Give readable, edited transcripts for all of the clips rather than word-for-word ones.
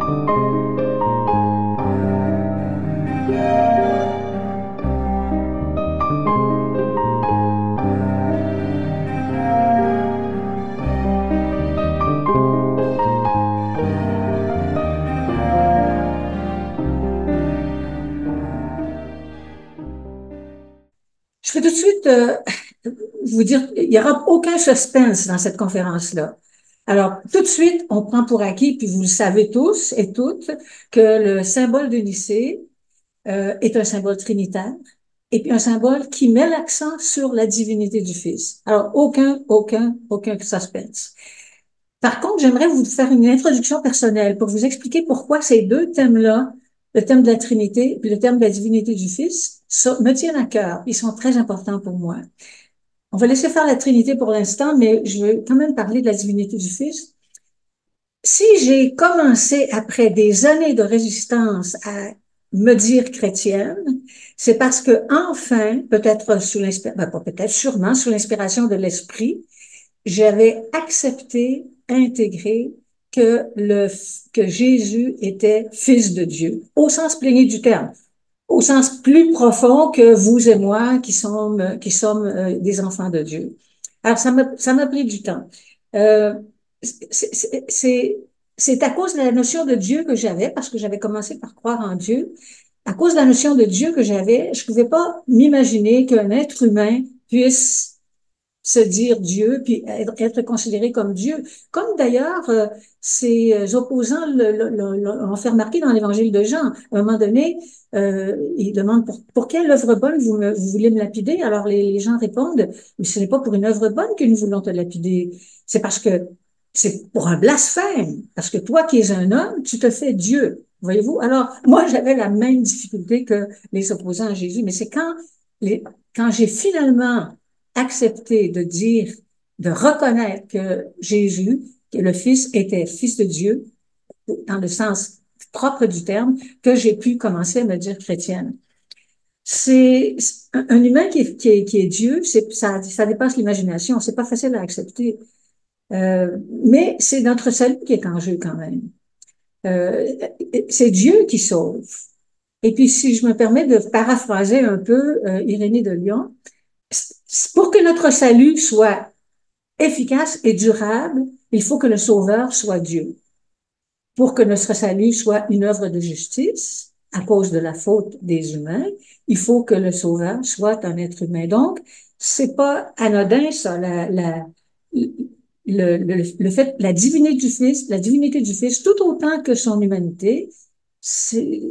Je vais tout de suite vous dire, il n'y aura aucun suspense dans cette conférence-là. Alors, tout de suite, on prend pour acquis, puis vous le savez tous et toutes, que le symbole de Nicée est un symbole trinitaire et puis un symbole qui met l'accent sur la divinité du Fils. Alors, aucun suspense. Par contre, j'aimerais vous faire une introduction personnelle pour vous expliquer pourquoi ces deux thèmes-là, le thème de la Trinité et le thème de la divinité du Fils, me tiennent à cœur. Ils sont très importants pour moi. On va laisser faire la Trinité pour l'instant, mais je veux quand même parler de la divinité du Fils. Si j'ai commencé après des années de résistance à me dire chrétienne, c'est parce que enfin, peut-être sous l'inspiration, pas peut-être, sûrement sous l'inspiration de l'Esprit, j'avais accepté, intégré que Jésus était fils de Dieu, au sens plein du terme, au sens plus profond que vous et moi qui sommes des enfants de Dieu. Alors, ça m'a pris du temps. Euh, c'est, c'est à cause de la notion de Dieu que j'avais, parce que j'avais commencé par croire en Dieu, à cause de la notion de Dieu que j'avais, je ne pouvais pas m'imaginer qu'un être humain puisse se dire Dieu, puis être considéré comme Dieu. Comme d'ailleurs, ces opposants l'ont fait remarquer dans l'évangile de Jean. À un moment donné, il demande pour quelle œuvre bonne vous voulez me lapider? Alors les gens répondent, mais ce n'est pas pour une œuvre bonne que nous voulons te lapider. C'est parce que c'est pour un blasphème. Parce que toi qui es un homme, tu te fais Dieu. Voyez-vous? Alors, moi, j'avais la même difficulté que les opposants à Jésus, mais c'est quand j'ai finalement accepter de dire, de reconnaître que Jésus, que le Fils était Fils de Dieu, dans le sens propre du terme, que j'ai pu commencer à me dire chrétienne. C'est un humain qui est Dieu, ça dépasse l'imagination, c'est pas facile à accepter. Mais c'est notre salut qui est en jeu quand même. Euh, c'est Dieu qui sauve. Et puis, si je me permets de paraphraser un peu Irénée de Lyon, pour que notre salut soit efficace et durable, il faut que le Sauveur soit Dieu. Pour que notre salut soit une œuvre de justice, à cause de la faute des humains, il faut que le Sauveur soit un être humain. Donc, c'est pas anodin, ça, le fait, la divinité du Fils, tout autant que son humanité, c'est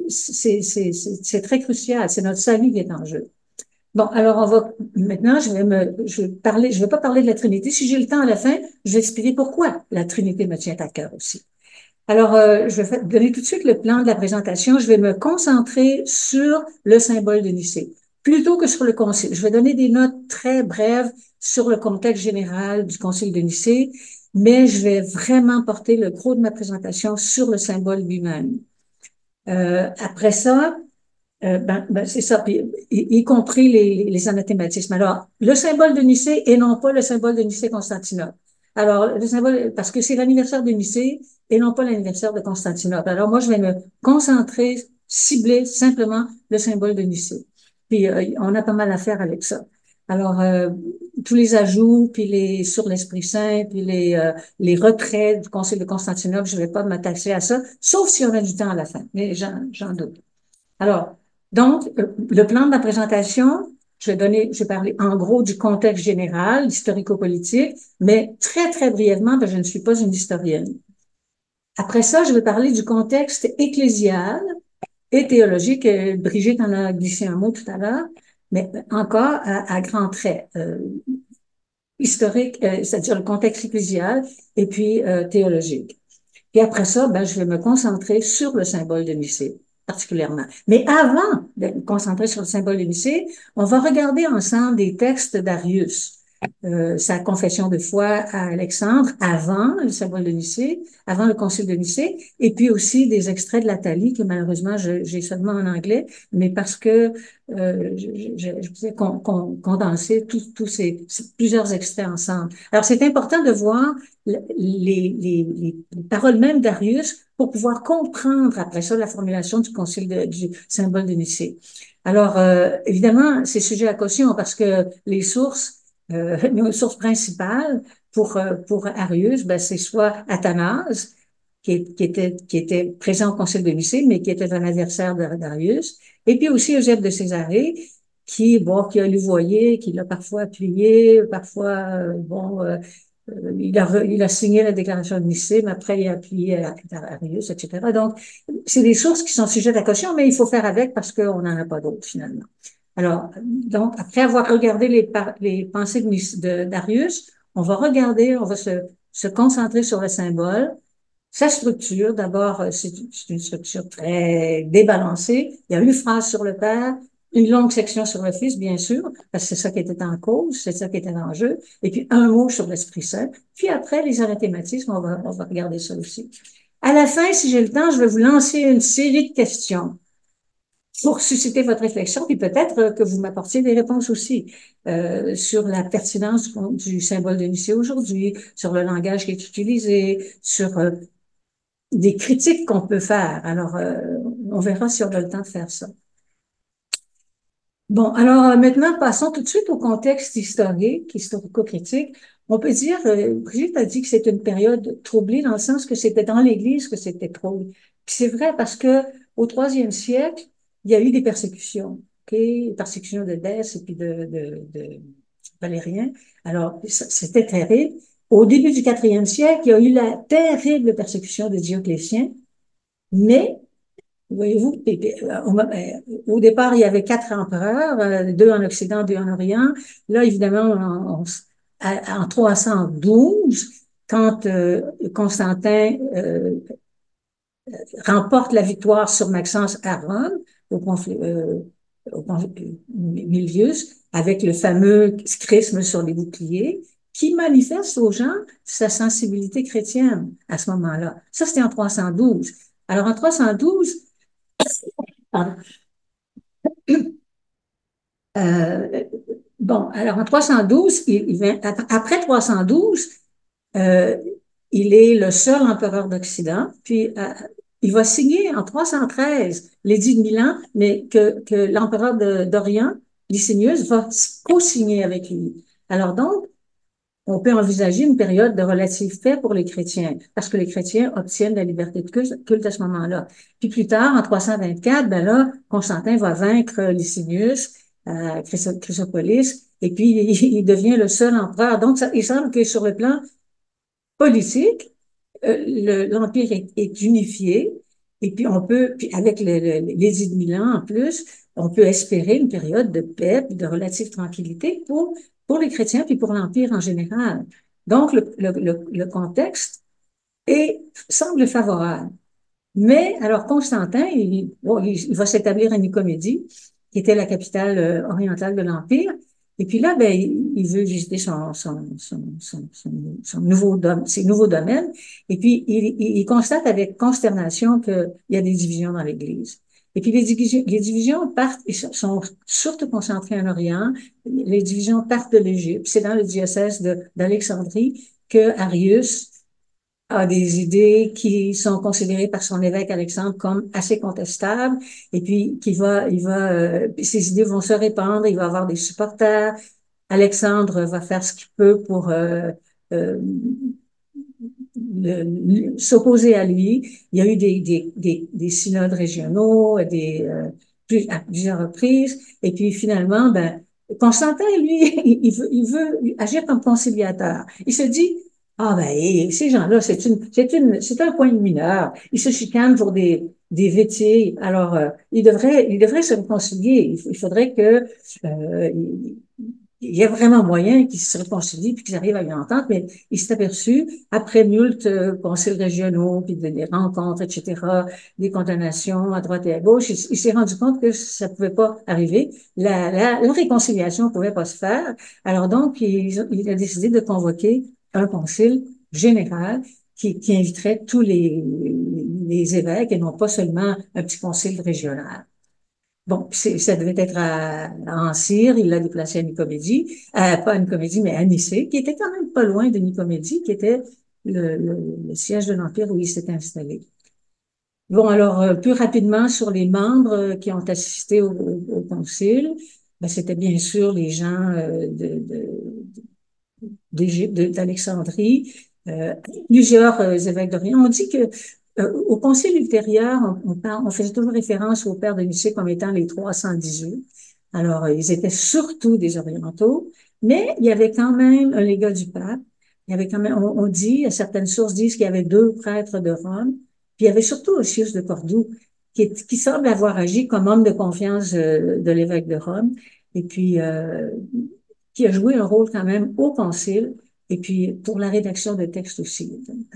très crucial. C'est notre salut qui est en jeu. Bon, alors maintenant, je vais pas parler de la Trinité. Si j'ai le temps à la fin, je vais expliquer pourquoi la Trinité me tient à cœur aussi. Alors, je vais donner tout de suite le plan de la présentation. Je vais me concentrer sur le symbole de Nicée, plutôt que sur le concile. Je vais donner des notes très brèves sur le contexte général du concile de Nicée, mais je vais vraiment porter le gros de ma présentation sur le symbole lui-même. Après ça, c'est ça, puis, y compris les anathématismes. Alors, le symbole de Nicée et non pas le symbole de Nicée-Constantinople. Alors, le symbole, parce que c'est l'anniversaire de Nicée et non pas l'anniversaire de Constantinople. Alors, moi, je vais me concentrer, cibler simplement le symbole de Nicée. Puis, on a pas mal à faire avec ça. Alors, tous les ajouts, puis sur l'Esprit Saint, puis les retraits du Concile de Constantinople, je vais pas m'attacher à ça, sauf si on a du temps à la fin, mais j'en doute. Alors, donc, le plan de la présentation, je vais parler en gros du contexte général, historico-politique, mais très, très brièvement, parce que je ne suis pas une historienne. Après ça, je vais parler du contexte ecclésial et théologique. Brigitte en a glissé un mot tout à l'heure, mais encore à grands traits. Historique, c'est-à-dire le contexte ecclésial et puis théologique. Puis après ça, ben, je vais me concentrer sur le symbole de Nicée, particulièrement. Mais avant de me concentrer sur le symbole de Nicée, on va regarder ensemble des textes d'Arius. Sa confession de foi à Alexandre, avant le symbole de Nicée, avant le concile de Nicée, et puis aussi des extraits de la Thalie que malheureusement j'ai seulement en anglais, mais parce que je vous ai condensé tous ces plusieurs extraits ensemble. Alors c'est important de voir les paroles même d'Arius pour pouvoir comprendre après ça la formulation du concile du symbole de Nicée. Alors, évidemment, c'est sujet à caution parce que les sources, nos sources principales pour Arius, ben, c'est soit Athanase, qui était présent au concile de Nicée, mais qui était un adversaire d'Arius, et puis aussi Eugène de Césarée, qui a louvoyé, qui l'a parfois appuyé, parfois, il a signé la déclaration de Nicée, mais après, il a appuyé Arius, etc. Donc, c'est des sources qui sont sujettes à caution, mais il faut faire avec parce qu'on n'en a pas d'autres, finalement. Alors, donc, après avoir regardé les pensées d'Arius, on va regarder, on va se concentrer sur le symbole, sa structure. D'abord, c'est une structure très débalancée. Il y a une phrase sur le père, une longue section sur le fils, bien sûr, parce que c'est ça qui était en cause, c'est ça qui était en jeu, et puis un mot sur l'Esprit Saint. Puis après, les arithmétismes, on va regarder ça aussi. À la fin, si j'ai le temps, je vais vous lancer une série de questions pour susciter votre réflexion, puis peut-être que vous m'apportiez des réponses aussi sur la pertinence du symbole de Nicée aujourd'hui, sur le langage qui est utilisé, sur des critiques qu'on peut faire. Alors, on verra si on a le temps de faire ça. Bon, alors maintenant, passons tout de suite au contexte historique, historico-critique. On peut dire, Brigitte a dit que c'est une période troublée dans le sens que c'était dans l'Église que c'était trouble. Puis c'est vrai parce que au troisième siècle, il y a eu des persécutions, ok, des persécutions de Dèce et puis de Valérien. Alors, c'était terrible. Au début du quatrième siècle, il y a eu la terrible persécution de Dioclétien, mais voyez-vous, au départ, il y avait quatre empereurs, deux en Occident, deux en Orient. Là, évidemment, en 312, quand Constantin remporte la victoire sur Maxence à Rome, au conflit, Milvius, avec le fameux schisme sur les boucliers, qui manifeste aux gens sa sensibilité chrétienne à ce moment-là. Ça, c'était en 312. Alors, en 312, pardon, Euh, bon, alors en 312, après 312, euh, il est le seul empereur d'Occident, puis il va signer en 313 l'édit de Milan, mais que l'empereur d'Orient, Licinius, va co-signer avec lui. Alors donc, on peut envisager une période de relative paix pour les chrétiens, parce que les chrétiens obtiennent la liberté de culte à ce moment-là. Puis plus tard, en 324, ben là, Constantin va vaincre Licinius, Chrysopolis, et puis il devient le seul empereur. Donc, il semble que sur le plan politique, l'Empire est unifié, et puis on peut, puis avec l'édit de Milan en plus, on peut espérer une période de paix, de relative tranquillité pour les chrétiens, puis pour l'Empire en général. Donc, le contexte semble favorable. Mais alors Constantin, il va s'établir à Nicomédie, qui était la capitale orientale de l'Empire. Et puis là, ben, il veut visiter ses nouveaux domaines. Et puis, il constate avec consternation qu'il y a des divisions dans l'Église. Et puis, les divisions partent, sont surtout concentrées en Orient. Les divisions partent de l'Égypte. C'est dans le diocèse d'Alexandrie que Arius a des idées qui sont considérées par son évêque Alexandre comme assez contestables, et puis ces idées vont se répandre, il va avoir des supporters. Alexandre va faire ce qu'il peut pour euh, s'opposer à lui. Il y a eu des synodes régionaux à plusieurs reprises, et puis finalement, ben, Constantin, lui, il veut agir comme conciliateur. Il se dit, ah ben, ces gens-là, c'est un point de mineur. Ils se chicanent pour des vétiers. Alors, il devrait se réconcilier. Il faudrait que il y a vraiment moyen qu'ils se réconcilient puis qu'ils arrivent à une entente, mais il s'est aperçu, après moult conseils régionaux, puis des rencontres, etc., des condamnations à droite et à gauche, il s'est rendu compte que ça pouvait pas arriver. La réconciliation pouvait pas se faire. Alors donc, il a décidé de convoquer un concile général qui inviterait tous les évêques et non pas seulement un petit concile régional. Bon, ça devait être à Ancyre, il l'a déplacé à Nicomédie, pas à Nicomédie, mais à Nicée, qui était quand même pas loin de Nicomédie, qui était le siège de l'Empire où il s'était installé. Bon, alors, plus rapidement sur les membres qui ont assisté au concile, ben, c'était bien sûr les gens d'Alexandrie, plusieurs évêques d'Orient. On dit que au concile ultérieur, on faisait toujours référence aux pères de Nicée comme étant les 318. Alors, ils étaient surtout des orientaux, mais il y avait quand même un légat du pape. Il y avait quand même, on dit, certaines sources disent qu'il y avait deux prêtres de Rome, puis il y avait surtout Osius de Cordoue, qui semble avoir agi comme homme de confiance de l'évêque de Rome, et puis qui a joué un rôle quand même au concile et puis pour la rédaction de textes aussi,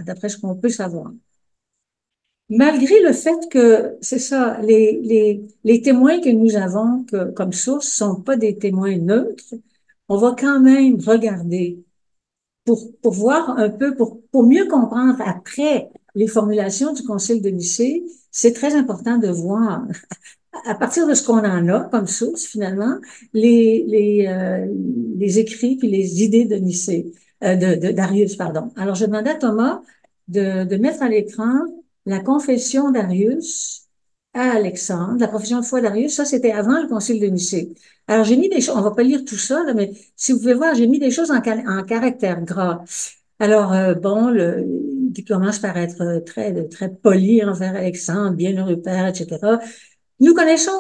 d'après ce qu'on peut savoir. Malgré le fait que, c'est ça, les témoins que nous avons comme source sont pas des témoins neutres, on va quand même regarder pour voir un peu, pour mieux comprendre après les formulations du Concile de Nicée, c'est très important de voir à partir de ce qu'on en a comme source, finalement, les écrits puis les idées de Nicée, d'Arius, pardon. Alors, je demandais à Thomas de mettre à l'écran la confession d'Arius à Alexandre, la profession de foi d'Arius. Ça, c'était avant le concile de Nicée. Alors, j'ai mis des choses, on va pas lire tout ça, là, mais si vous pouvez voir, j'ai mis des choses en caractère gras. Alors, bon, il commence par être très poli envers Alexandre, bienheureux père, etc. Nous connaissons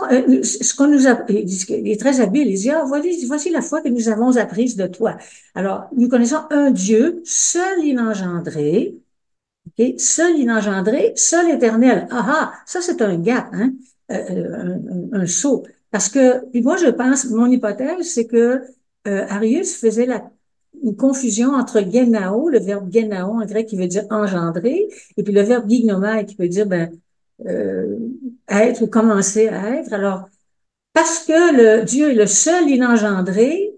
ce qu'on nous a, il est très habile, il dit, ah, voici la foi que nous avons apprise de toi. Alors, nous connaissons un Dieu, seul inengendré, okay? Seul inengendré, seul éternel. Ah ah, ça c'est un gap, hein? Un saut. Parce que, puis moi je pense, mon hypothèse, c'est que Arius faisait une confusion entre genao, le verbe genao en grec qui veut dire engendrer, et puis le verbe gignomai qui veut dire ben, euh, être ou commencer à être. Alors, parce que le Dieu est le seul inengendré,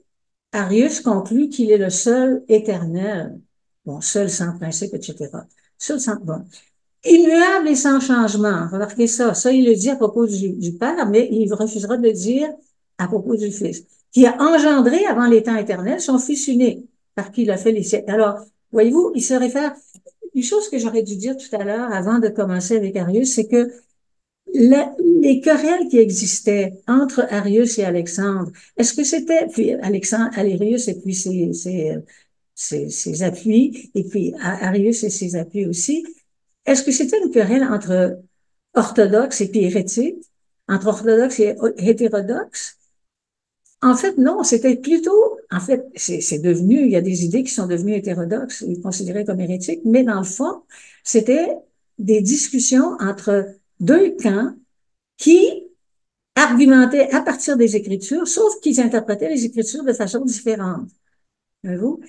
Arius conclut qu'il est le seul éternel. Bon, seul sans principe, etc. Seul sans, bon. Immuable et sans changement. Remarquez ça. Ça, il le dit à propos du Père, mais il refusera de le dire à propos du Fils, qui a engendré avant les temps éternels son Fils unique, par qui il a fait les siècles. Alors, voyez-vous, il se réfère, une chose que j'aurais dû dire tout à l'heure avant de commencer avec Arius, c'est que les querelles qui existaient entre Arius et Alexandre, est-ce que c'était, puis Alexandre, Arius et puis ses appuis, et puis Arius et ses appuis aussi, est-ce que c'était une querelle entre orthodoxes et puis hérétiques, entre orthodoxes et hétérodoxes? En fait, non, c'était plutôt, en fait, c'est devenu, il y a des idées qui sont devenues hétérodoxes, considérées comme hérétiques, mais dans le fond, c'était des discussions entre deux camps qui argumentaient à partir des Écritures, sauf qu'ils interprétaient les Écritures de façon différente. Voyez-vous?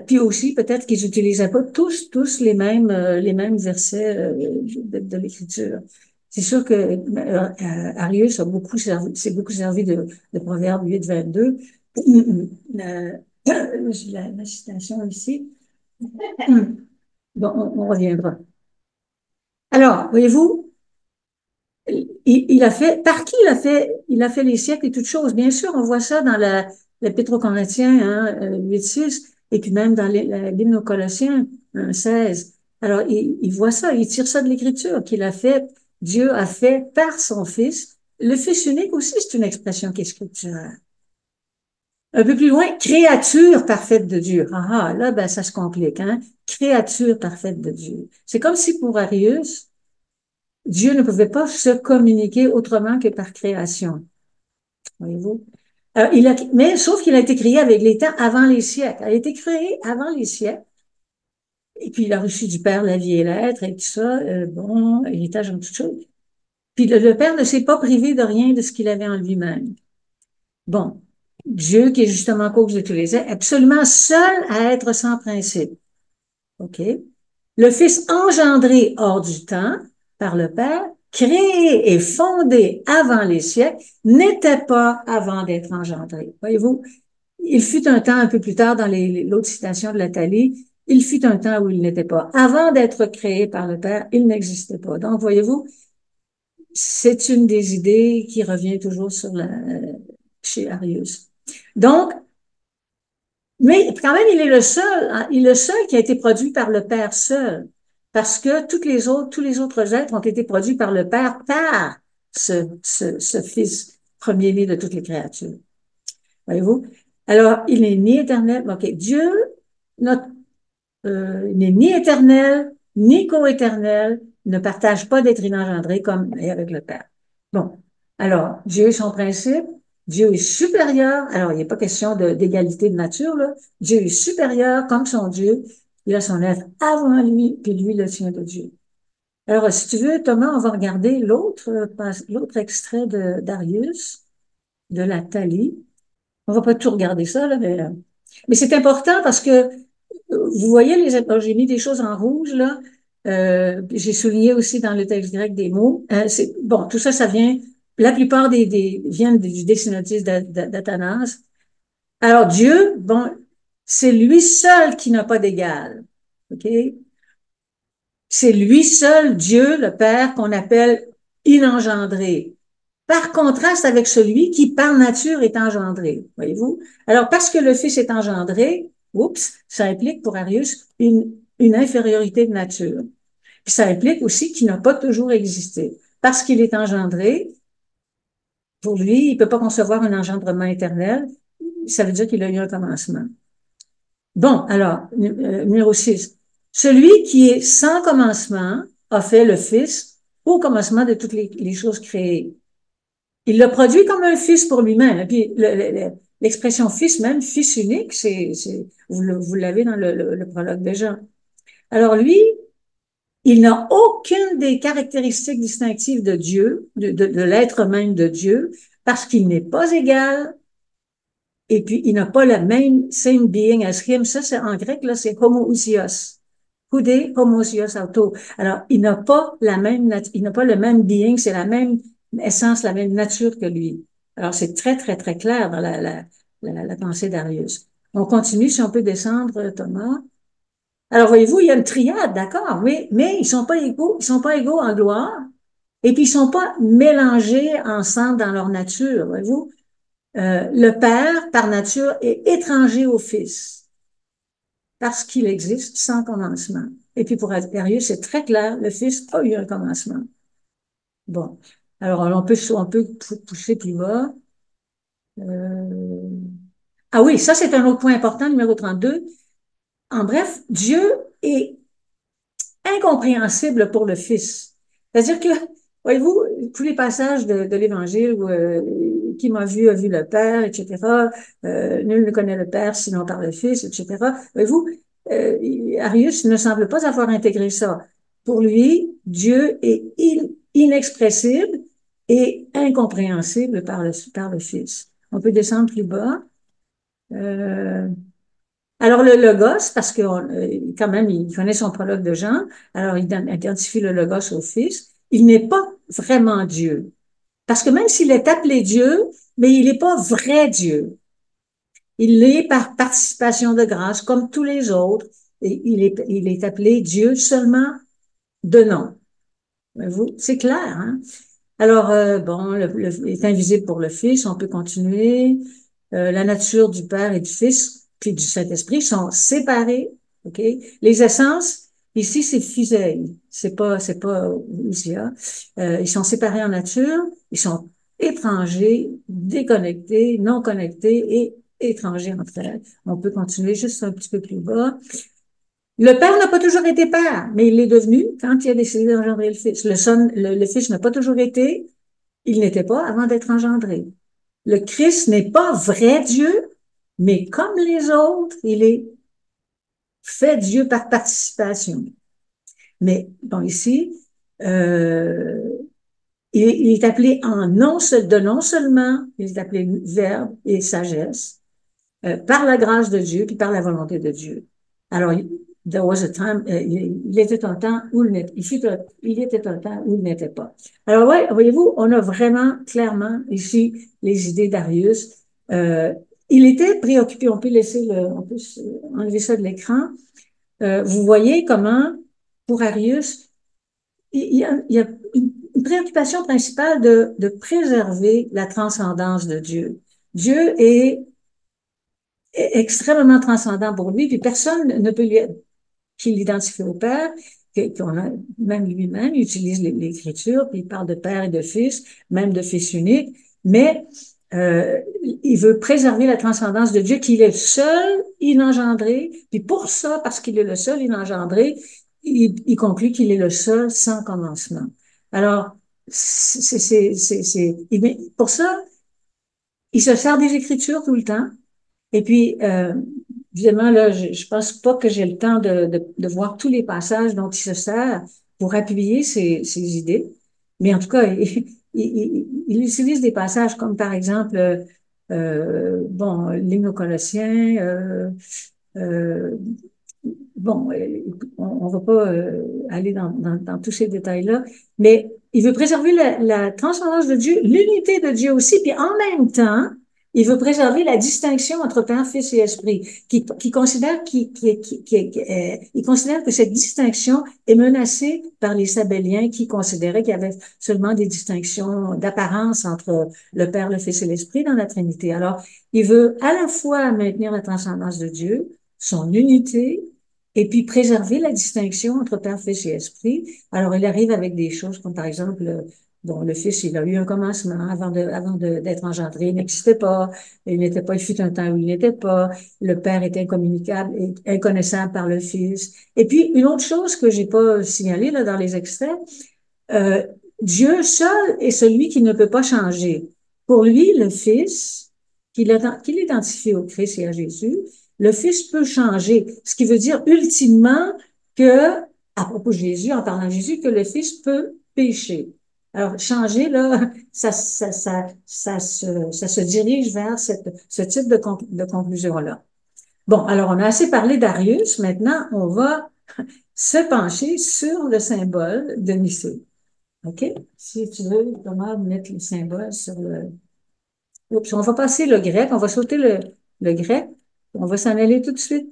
Puis aussi, peut-être qu'ils n'utilisaient pas tous les mêmes versets de l'Écriture. C'est sûr que Arius a s'est beaucoup servi de Proverbe 8, 22. La citation ici. Bon, on reviendra. Alors, voyez-vous, il a fait, par qui il a fait les siècles et toutes choses. Bien sûr, on voit ça dans l'Épître aux Corinthiens, hein, 8, 6, et puis même dans l'hymne aux Colossiens, 16. Alors, il voit ça, il tire ça de l'Écriture, qu'il a fait, Dieu a fait par son Fils. Le Fils unique aussi, c'est une expression qui est scripturale. Un peu plus loin, créature parfaite de Dieu. Ah, ah, là, ben, ça se complique, hein. Créature parfaite de Dieu. C'est comme si pour Arius, Dieu ne pouvait pas se communiquer autrement que par création. Voyez-vous? Mais sauf qu'il a été créé avec les temps avant les siècles. Il a été créé avant les siècles. Et puis, il a reçu du Père la vie et l'être et tout ça. Bon, héritage en toutes choses. Puis, le Père ne s'est pas privé de rien de ce qu'il avait en lui-même. Bon. Dieu, qui est justement cause de tous les êtres, absolument seul à être sans principe. OK? Le Fils engendré hors du temps par le Père, créé et fondé avant les siècles, n'était pas avant d'être engendré. Voyez-vous, il fut un temps un peu plus tard dans l'autre citation de Lathalie, il fut un temps où il n'était pas. Avant d'être créé par le Père, il n'existait pas. Donc, voyez-vous, c'est une des idées qui revient toujours chez Arius. Donc, mais quand même, il est le seul, hein, il est le seul qui a été produit par le Père seul. parce que tous les autres êtres ont été produits par le Père, par ce Fils premier-né de toutes les créatures. Voyez-vous? Alors, il n'est ni éternel, ok, Dieu, notre, il n'est ni éternel, ni co-éternel, ne partage pas d'être engendré comme avec le Père. Bon. Alors, Dieu est son principe. Dieu est supérieur. Alors, il n'y a pas question d'égalité de nature, là. Dieu est supérieur comme son Dieu. Il a son être avant lui, puis lui le tient de Dieu. Alors, si tu veux, Thomas, on va regarder l'autre extrait de Darius, de la Thalie. On va pas tout regarder ça, là, mais c'est important parce que vous voyez, j'ai mis des choses en rouge, là. J'ai souligné aussi dans le texte grec des mots. Bon, tout ça, ça vient, la plupart viennent du Desinotis d'Athanas. Alors, Dieu, bon, c'est lui seul qui n'a pas d'égal. OK? C'est lui seul, Dieu, le Père, qu'on appelle inengendré. Par contraste avec celui qui, par nature, est engendré. Voyez-vous? Alors, parce que le Fils est engendré, oups, ça implique pour Arius une infériorité de nature. Puis ça implique aussi qu'il n'a pas toujours existé. Parce qu'il est engendré, pour lui, il peut pas concevoir un engendrement éternel. Ça veut dire qu'il a eu un commencement. Bon, alors, numéro 6. Celui qui est sans commencement a fait le Fils au commencement de toutes les choses créées. Il l'a produit comme un fils pour lui-même. Et puis, l'expression fils même, fils unique, vous l'avez dans le prologue de Jean. Alors lui, il n'a aucune des caractéristiques distinctives de Dieu, de l'être même de Dieu, parce qu'il n'est pas égal, et puis il n'a pas le même same being as him. Ça, c'est en grec, là, c'est homoousios. Houdé, homoousios auto. Alors, il n'a pas le même being, c'est la même essence, la même nature que lui. Alors, c'est très, très, très clair dans la pensée d'Arius. On continue, si on peut descendre, Thomas. Alors, voyez-vous, il y a une triade, d'accord, oui, mais ils sont pas égaux en gloire, et puis ils sont pas mélangés ensemble dans leur nature, voyez-vous. Le Père, par nature, est étranger au Fils, parce qu'il existe sans commencement. Et puis pour Arius, c'est très clair, le Fils a eu un commencement. Bon, alors on peut pousser plus bas. Euh... Ah oui, ça c'est un autre point important, numéro 32. En bref, Dieu est incompréhensible pour le Fils. C'est-à-dire que, voyez-vous, tous les passages de l'Évangile où qui m'a vu a vu le Père, etc. Nul ne connaît le Père sinon par le Fils, etc. Voyez-vous, Arius ne semble pas avoir intégré ça. Pour lui, Dieu est inexpressible et incompréhensible par le Fils. On peut descendre plus bas. Euh, alors, le logos, parce que quand même, il connaît son prologue de Jean, alors il identifie le logos au Fils. Il n'est pas vraiment Dieu. Parce que même s'il est appelé Dieu, mais il n'est pas vrai Dieu. Il l'est par participation de grâce, comme tous les autres. Et il est appelé Dieu seulement de nom. C'est clair, hein? Alors, bon, il est invisible pour le Fils, on peut continuer. La nature du Père et du Fils, puis du Saint-Esprit sont séparées, OK? Les essences, ici, c'est Physeille, c'est pas Ousia. Ils sont séparés en nature, ils sont étrangers, déconnectés, non connectés et étrangers entre elles. On peut continuer juste un petit peu plus bas. Le Père n'a pas toujours été Père, mais il l'est devenu quand il a décidé d'engendrer le Fils. Le Fils n'a pas toujours été, il n'était pas avant d'être engendré. Le Christ n'est pas vrai Dieu, mais comme les autres, il est fait Dieu par participation. Mais bon, ici, euh, il est appelé de non seulement, il est appelé Verbe et sagesse, par la grâce de Dieu puis par la volonté de Dieu. Alors, there was a time, il était un temps où il était un temps où il n'était pas. Alors, ouais, voyez-vous, on a vraiment clairement ici les idées d'Arius. Euh, il était préoccupé, on peut enlever ça de l'écran. Vous voyez comment, pour Arius, il y a une préoccupation principale de préserver la transcendance de Dieu. Dieu est extrêmement transcendant pour lui, puis personne ne peut qui l'identifie au Père. qu'on a, même lui-même, il utilise l'écriture, puis il parle de père et de fils, même de fils unique, mais il veut préserver la transcendance de Dieu, qu'il est le seul inengendré, puis pour ça, parce qu'il est le seul inengendré, il conclut qu'il est le seul sans commencement. Alors, pour ça, il se sert des Écritures tout le temps. Et puis, évidemment, là, je pense pas que j'ai le temps de voir tous les passages dont il se sert pour appuyer ses idées. Mais en tout cas, il utilise des passages comme, par exemple, bon, l'hymne aux Colossiens, euh, bon, on va pas aller dans tous ces détails-là, mais il veut préserver la transcendance de Dieu, l'unité de Dieu aussi, puis en même temps, il veut préserver la distinction entre Père, Fils et Esprit, qui considère, il considère que cette distinction est menacée par les Sabelliens qui considéraient qu'il y avait seulement des distinctions d'apparence entre le Père, le Fils et l'Esprit dans la Trinité. Alors, il veut à la fois maintenir la transcendance de Dieu, son unité, et puis préserver la distinction entre Père, Fils et Esprit. Alors, il arrive avec des choses comme, par exemple, bon, le Fils, il a eu un commencement avant d'être engendré, il n'existait pas, il n'était pas, il fut un temps où il n'était pas, le Père est incommunicable et inconnaissable par le Fils. Et puis, une autre chose que j'ai pas signalée, là, dans les extraits, euh, Dieu seul est celui qui ne peut pas changer. Pour lui, le Fils, qu'il identifie au Christ et à Jésus, le Fils peut changer. Ce qui veut dire ultimement que, à propos de Jésus, en parlant de Jésus, que le Fils peut pécher. Alors, changer, là, ça se dirige vers ce type de conclusion-là. Bon, alors, on a assez parlé d'Arius. Maintenant, on va se pencher sur le symbole de Nicée. OK? Si tu veux, comment mettre le symbole sur le... Oups, on va passer le grec, on va sauter le grec. On va s'en aller tout de suite.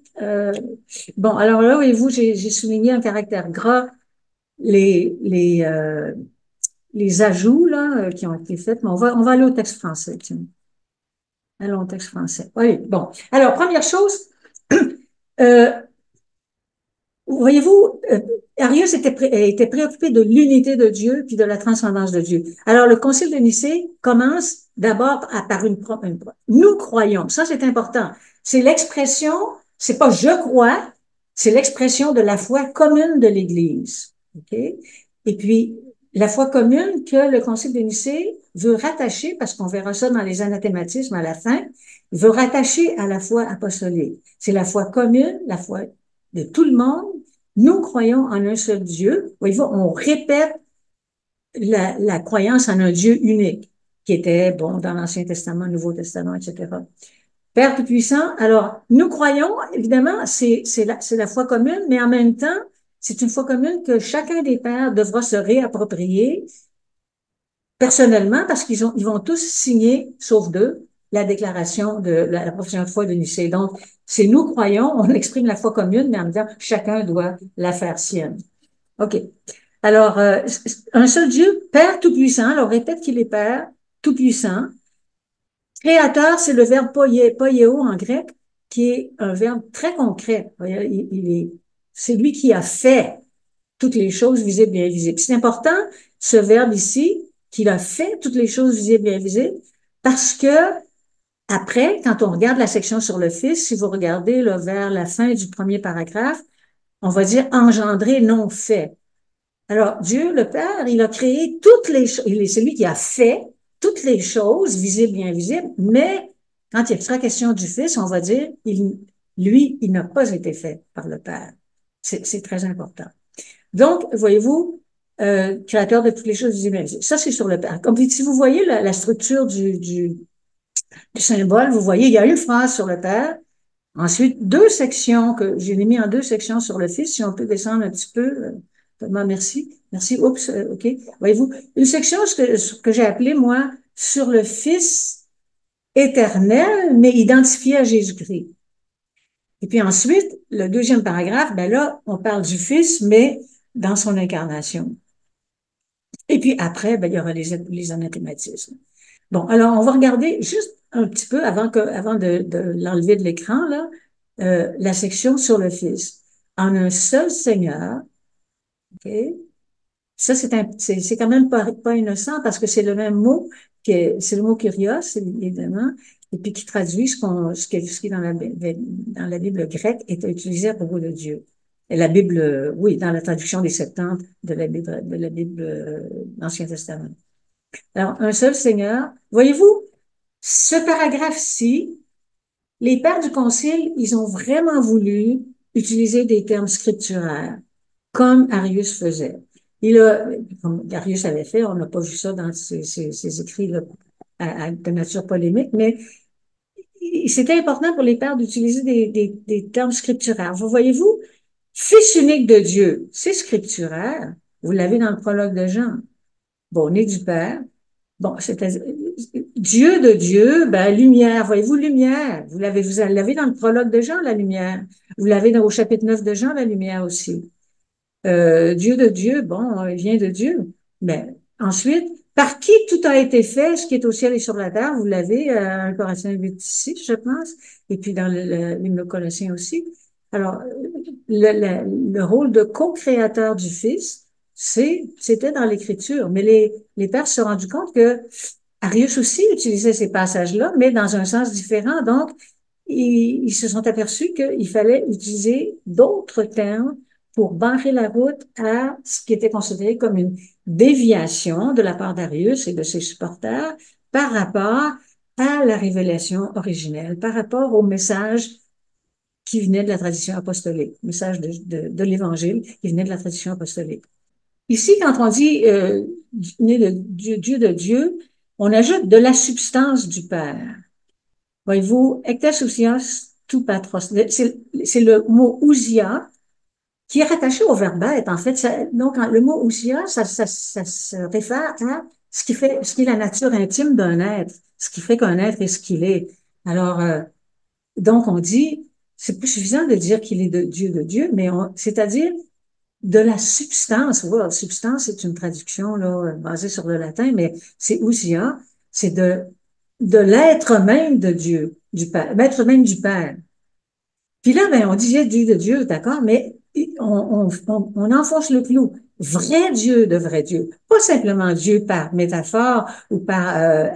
Bon, alors là, voyez-vous, j'ai souligné en caractère gras les ajouts là, qui ont été faits, mais on va aller au texte français. Tiens. Allons au texte français. Oui, bon. Alors, première chose, euh, voyez-vous, Arius était préoccupé de l'unité de Dieu puis de la transcendance de Dieu. Alors, le Concile de Nicée commence d'abord par nous croyons. Ça, c'est important. C'est l'expression, c'est pas je crois, c'est l'expression de la foi commune de l'Église. OK? Et puis, la foi commune que le Concile de Nicée veut rattacher, parce qu'on verra ça dans les anathématismes à la fin, veut rattacher à la foi apostolique. C'est la foi commune, la foi de tout le monde. Nous croyons en un seul Dieu. Voyez-vous, on répète la croyance en un Dieu unique, qui était, bon, dans l'Ancien Testament, Nouveau Testament, etc. Père Tout-Puissant, alors, nous croyons, évidemment, c'est la foi commune, mais en même temps, c'est une foi commune que chacun des pères devra se réapproprier personnellement, parce ils vont tous signer, sauf deux, la déclaration de la profession de foi de Nicée. Donc, c'est nous croyons, on exprime la foi commune, mais en même temps, chacun doit la faire sienne. OK. Alors, un seul Dieu, Père Tout-Puissant, alors répète qu'il est Père Tout-Puissant. Créateur, c'est le verbe poieo en grec, qui est un verbe très concret. C'est lui qui a fait toutes les choses visibles et invisibles. C'est important, ce verbe ici, qu'il a fait toutes les choses visibles et invisibles, parce que après, quand on regarde la section sur le Fils, si vous regardez là, vers la fin du premier paragraphe, on va dire engendré, non fait. Alors, Dieu, le Père, il a créé toutes les choses, il est celui qui a fait toutes les choses, visibles et invisibles, mais quand il sera question du Fils, on va dire, lui, il n'a pas été fait par le Père. C'est très important. Donc, voyez-vous, créateur de toutes les choses visibles et invisibles. Ça, c'est sur le Père. Comme si vous voyez la structure du symbole, vous voyez, il y a une phrase sur le Père, ensuite deux sections que j'ai mis en deux sections sur le Fils. Si on peut descendre un petit peu, merci. Merci. Oups, OK. Voyez-vous, une section ce que j'ai appelé, moi, sur le Fils éternel, mais identifié à Jésus-Christ. Et puis ensuite, le deuxième paragraphe, ben là, on parle du Fils, mais dans son incarnation. Et puis après, ben, il y aura les anathématismes. Bon, alors on va regarder juste un petit peu avant de l'enlever de l'écran, là, la section sur le Fils. En un seul Seigneur, OK? Ça, c'est quand même pas innocent parce que c'est le même mot c'est le mot kurios, évidemment, et puis qui traduit ce qui dans la Bible grecque est utilisé à propos de Dieu. Et la Bible, oui, dans la traduction des Septante de la Bible, l'Ancien Testament. Alors, un seul Seigneur. Voyez-vous, ce paragraphe-ci, les pères du Concile, ils ont vraiment voulu utiliser des termes scripturaires, comme Arius faisait. Comme Arius avait fait, on n'a pas vu ça dans ses écrits là, de nature polémique, mais c'était important pour les pères d'utiliser des termes scripturaires. Vous voyez-vous, Fils unique de Dieu, c'est scripturaire. Vous l'avez dans le prologue de Jean. Bon, né du Père. Bon, c'est Dieu de Dieu, ben, lumière. Voyez-vous, lumière. Vous l'avez dans le prologue de Jean, la lumière. Vous l'avez au chapitre 9 de Jean, la lumière aussi. Dieu de Dieu, bon, il vient de Dieu. Mais ensuite, par qui tout a été fait, ce qui est au ciel et sur la terre, vous l'avez, 1 Corinthiens 8:6, je pense, et puis dans l'hymne Colossiens aussi. Alors, le rôle de co-créateur du Fils, c'était dans l'Écriture. Mais les pères se sont rendus compte que Arius aussi utilisait ces passages-là, mais dans un sens différent. Donc, ils se sont aperçus qu'il fallait utiliser d'autres termes pour barrer la route à ce qui était considéré comme une déviation de la part d'Arius et de ses supporters par rapport à la révélation originelle, par rapport au message qui venait de la tradition apostolique, message de l'Évangile qui venait de la tradition apostolique. Ici, quand on dit né de Dieu, Dieu de Dieu, on ajoute de la substance du Père. Voyez-vous, ectes ousios tu patros. C'est le mot ousia qui est rattaché au verbe être. En fait, donc le mot ousia, ça se réfère à ce qui est la nature intime d'un être, ce qui fait qu'un être est ce qu'il est. Alors, donc on dit, c'est plus suffisant de dire qu'il est de Dieu, mais c'est-à-dire de la substance. Voilà, substance, c'est une traduction là, basée sur le latin, mais c'est ousia, c'est de l'être même de Dieu, du Père, l'être même du Père. Puis là, ben, on disait Dieu de Dieu, d'accord, mais on enfonce le clou. Vrai Dieu de vrai Dieu. Pas simplement Dieu par métaphore ou par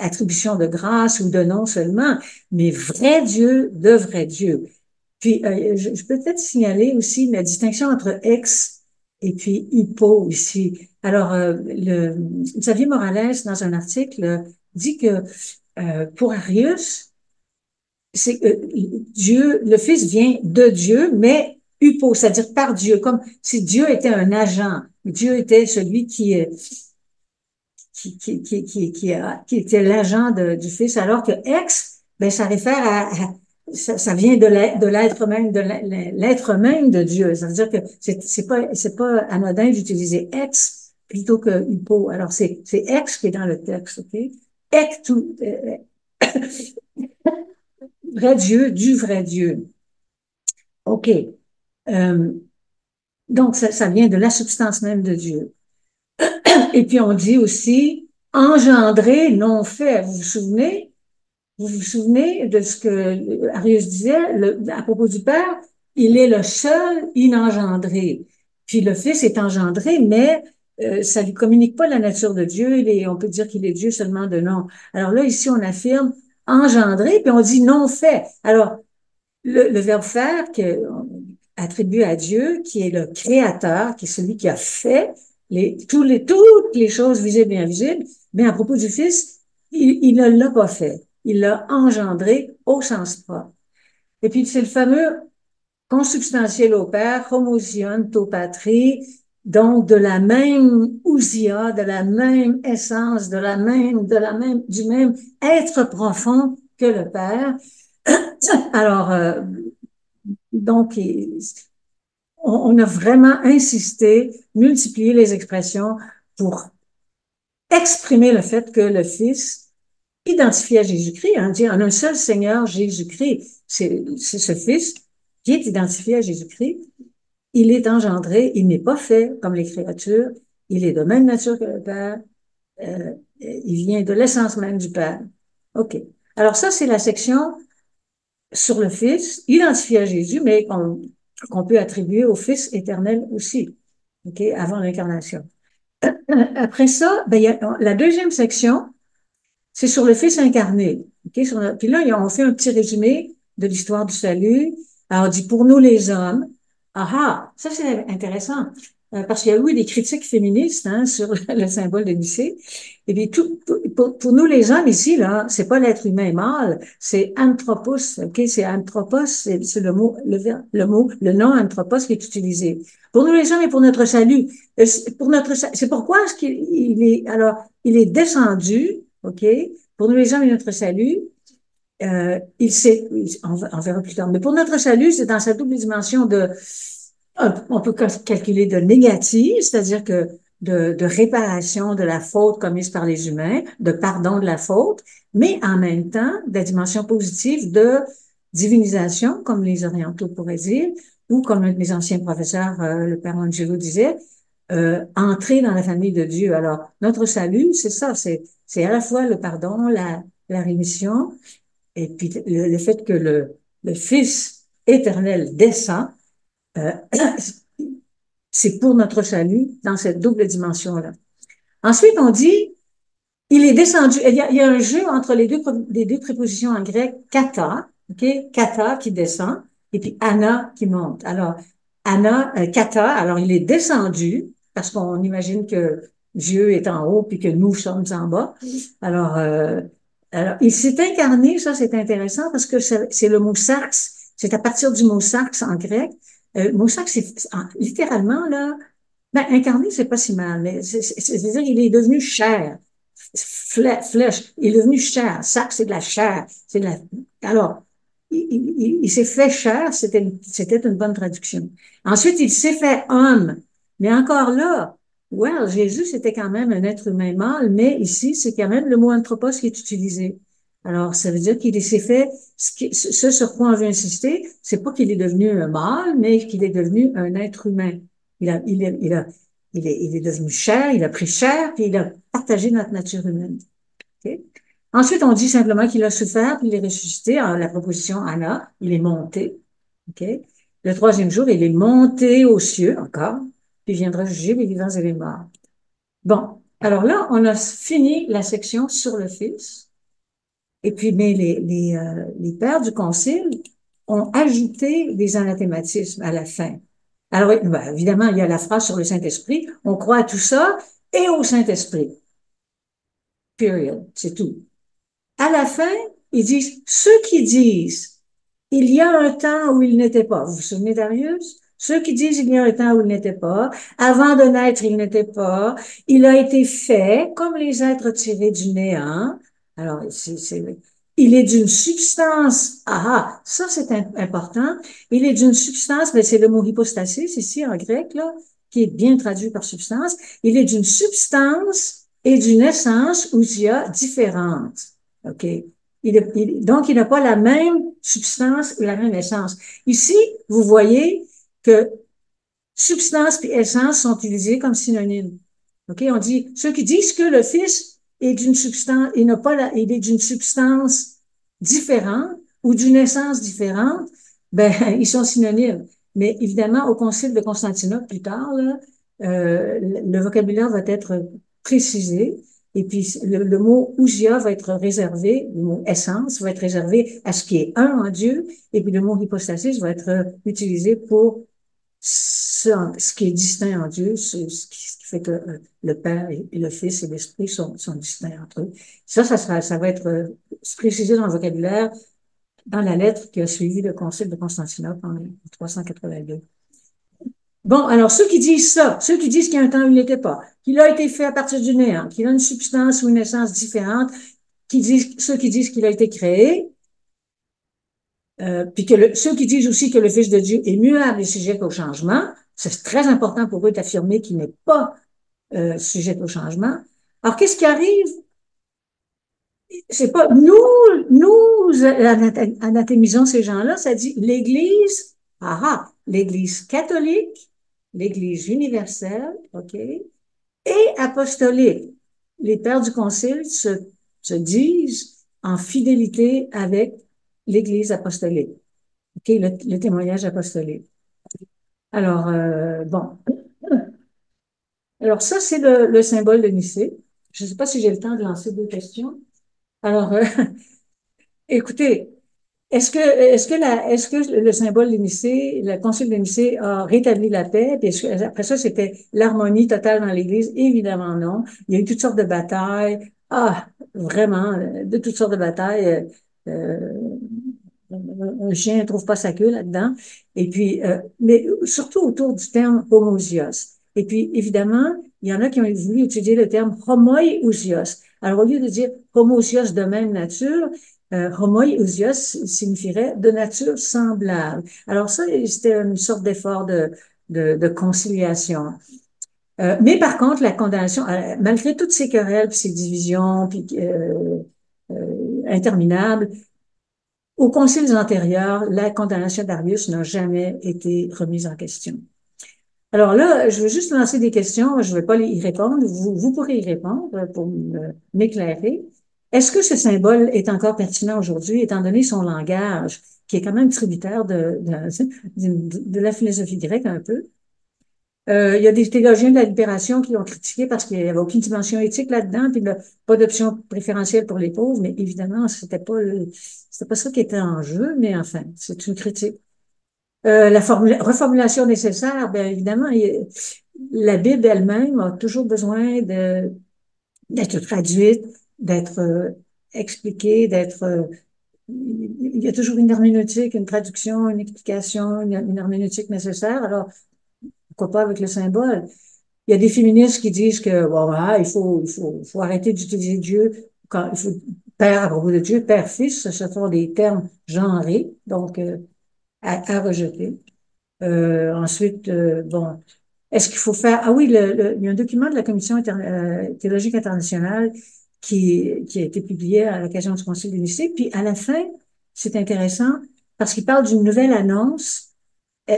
attribution de grâce ou de nom seulement, mais vrai Dieu de vrai Dieu. Puis, je peux peut-être signaler aussi la distinction entre ex et puis hypo ici. Alors, Xavier Morales, dans un article, dit que pour Arius, c'est que Dieu, le Fils vient de Dieu, mais hypo, c'est-à-dire par Dieu, comme si Dieu était un agent. Dieu était celui qui était l'agent du Fils, alors que ex, ben, ça réfère ça vient de l'être même, de l'être même de Dieu. Ça veut dire que c'est pas anodin d'utiliser ex plutôt que hypo. Alors, c'est ex qui est dans le texte, OK? Ex, tout, vrai Dieu, du vrai Dieu. OK. Euh, donc, ça vient de la substance même de Dieu. Et puis, on dit aussi engendré, non fait. Vous vous souvenez? Vous vous souvenez de ce que Arius disait à propos du Père? Il est le seul inengendré. Puis le Fils est engendré, mais ça lui communique pas la nature de Dieu. On peut dire qu'il est Dieu seulement de nom. Alors là, ici, on affirme engendré, puis on dit non fait. Alors, le verbe faire qu'on attribue à Dieu, qui est le créateur, qui est celui qui a fait toutes les choses visibles et invisibles, mais à propos du Fils, il ne l'a pas fait. Il l'a engendré au sens propre. Et puis, c'est le fameux consubstantiel au Père, homoousion to patrie, donc de la même ousia, de la même essence, du même être profond que le Père. Alors, donc, on a vraiment insisté, multiplié les expressions pour exprimer le fait que le Fils identifié à Jésus-Christ, hein, dit en un seul Seigneur Jésus-Christ, c'est ce Fils qui est identifié à Jésus-Christ. Il est engendré, il n'est pas fait comme les créatures, il est de même nature que le Père, il vient de l'essence même du Père. OK. Alors ça, c'est la section sur le Fils, identifié à Jésus, mais qu'on peut attribuer au Fils éternel aussi. OK, avant l'incarnation. Après ça, ben, il y a, la deuxième section, c'est sur le Fils incarné. Okay? Puis là, on fait un petit résumé de l'histoire du salut. Alors, on dit pour nous les hommes. Ah ah, ça c'est intéressant. Parce qu'il y a eu des critiques féministes hein, sur le symbole de Nicée. Et puis, pour nous les hommes ici, là, c'est pas l'être humain mâle, c'est anthropos. Ok, c'est anthropos, c'est le mot, le nom anthropos qui est utilisé. Pour nous les hommes et pour notre salut. Pour notre, c'est pourquoi est-ce qu'il il est, alors, il est descendu, ok, pour nous les hommes et notre salut. On verra plus tard. Mais pour notre salut, c'est dans cette double dimension de, on peut calculer de négative, c'est-à-dire que de réparation de la faute commise par les humains, de pardon de la faute, mais en même temps, de la dimension positive de divinisation, comme les orientaux pourraient dire, ou comme un de mes anciens professeurs, le père Angelo disait, entrer dans la famille de Dieu. Alors, notre salut, c'est ça, c'est à la fois le pardon, la rémission, et puis le fait que le Fils éternel descend, euh, c'est pour notre salut dans cette double dimension-là. Ensuite, on dit, il est descendu. Il y a un jeu entre les deux prépositions en grec, kata, ok, kata qui descend, et puis ana qui monte. Alors, ana, kata, alors il est descendu, parce qu'on imagine que Dieu est en haut, puis que nous sommes en bas. Alors, alors il s'est incarné, ça c'est intéressant, parce que c'est le mot sarx, c'est à partir du mot sarx en grec. Le mot sarx, c'est littéralement, là, ben, incarné, c'est pas si mal, mais c'est-à-dire il est devenu chair flèche, il est devenu chair. Ça, c'est de la chair. C'est de la... Alors, il s'est fait chair, c'était une bonne traduction. Ensuite, il s'est fait homme. Mais encore là, well, Jésus, c'était quand même un être humain mâle, mais ici, c'est quand même le mot anthropos qui est utilisé. Alors, ça veut dire qu'il s'est fait, ce sur quoi on veut insister, c'est pas qu'il est devenu un mâle, mais qu'il est devenu un être humain. Il a, il a, il a, il est devenu chair, il a pris chair, puis il a partagé notre nature humaine. Okay? Ensuite, on dit simplement qu'il a souffert, puis il est ressuscité. Alors, la proposition Anna, il est monté. Okay? Le troisième jour, il est monté aux cieux encore, puis il viendra juger les vivants et les morts. Bon, alors là, on a fini la section sur le Fils. Et puis, mais les pères du concile ont ajouté des anathématismes à la fin. Alors, ben, évidemment, il y a la phrase sur le Saint-Esprit. On croit à tout ça et au Saint-Esprit. Period. C'est tout. À la fin, ils disent, ceux qui disent, il y a un temps où il n'était pas. Vous vous souvenez d'Arius? Ceux qui disent, il y a un temps où il n'était pas. Avant de naître, il n'était pas. Il a été fait comme les êtres tirés du néant. Alors, il est d'une substance. Ah, ça, c'est important. Il est d'une substance, mais c'est le mot hypostasis ici en grec, là, qui est bien traduit par substance. Il est d'une substance et d'une essence où il y a différentes. OK? Donc, il n'a pas la même substance ou la même essence. Ici, vous voyez que substance et essence sont utilisés comme synonymes. OK? On dit, ceux qui disent que le Fils est d'une substance, il n'a pas il est d'une substance différente ou d'une essence différente, ben, ils sont synonymes. Mais évidemment, au Concile de Constantinople, plus tard, là, le vocabulaire va être précisé. Et puis, le mot ousia va être réservé, le mot essence va être réservé à ce qui est un en Dieu, et puis le mot hypostasis va être utilisé pour ce qui est distinct en Dieu, ce qui fait que le Père et le Fils et l'Esprit sont distincts entre eux. Ça va être précisé dans le vocabulaire, dans la lettre qui a suivi le Concile de Constantinople en 382. Bon, alors ceux qui disent ça, ceux qui disent qu'il y a un temps où il n'était pas, qu'il a été fait à partir du néant, qu'il a une substance ou une essence différente, ceux qui disent qu'il a été créé, puis ceux qui disent aussi que le Fils de Dieu est muable et sujet au changement, c'est très important pour eux d'affirmer qu'il n'est pas sujet au changement. Alors, qu'est-ce qui arrive? C'est pas nous anathémisons ces gens-là, ça dit l'Église, l'Église catholique, l'Église universelle, OK, et apostolique. Les pères du Concile se disent en fidélité avec l'Église apostolique. OK, le témoignage apostolique. Alors, bon. Alors ça, c'est le symbole de Nicée. Je ne sais pas si j'ai le temps de lancer deux questions. Alors, écoutez, est-ce que le symbole de Nicée, le concile de Nicée a rétabli la paix? Puis après ça, c'était l'harmonie totale dans l'Église? Évidemment non. Il y a eu toutes sortes de batailles. Ah, vraiment, de toutes sortes de batailles. Un chien ne trouve pas sa queue là-dedans. Et puis, mais surtout autour du terme homoousios. Et puis, évidemment, il y en a qui ont voulu étudier le terme homoiousios. Alors, au lieu de dire homoousios de même nature, homoiousios signifierait de nature semblable. Alors, ça, c'était une sorte d'effort de conciliation. Mais par contre, la condamnation, malgré toutes ces querelles, puis ces divisions, puis interminables, aux conciles antérieurs, la condamnation d'Arius n'a jamais été remise en question. Alors là, je veux juste lancer des questions, je ne vais pas y répondre, vous pourrez y répondre pour m'éclairer. Est-ce que ce symbole est encore pertinent aujourd'hui, étant donné son langage, qui est quand même tributaire de la philosophie grecque un peu? Il y a des théologiens de la libération qui l'ont critiqué parce qu'il n'y avait aucune dimension éthique là-dedans, puis pas d'option préférentielle pour les pauvres, mais évidemment, c'était pas ça qui était en jeu, mais enfin, c'est une critique. La reformulation nécessaire, bien évidemment, la Bible elle-même a toujours besoin d'être traduite, d'être expliquée, il y a toujours une herméneutique, une traduction, une explication, une herméneutique nécessaire. Alors, pourquoi pas avec le symbole? Il y a des féministes qui disent que bon, voilà, faut arrêter d'utiliser Dieu quand il faut père à propos de Dieu, père, fils, ce sont des termes genrés, donc à rejeter. Ensuite, bon, est-ce qu'il faut faire ah oui, il y a un document de la Commission théologique internationale qui a été publié à l'occasion du Concile de Nicée, puis à la fin, c'est intéressant parce qu'il parle d'une nouvelle annonce.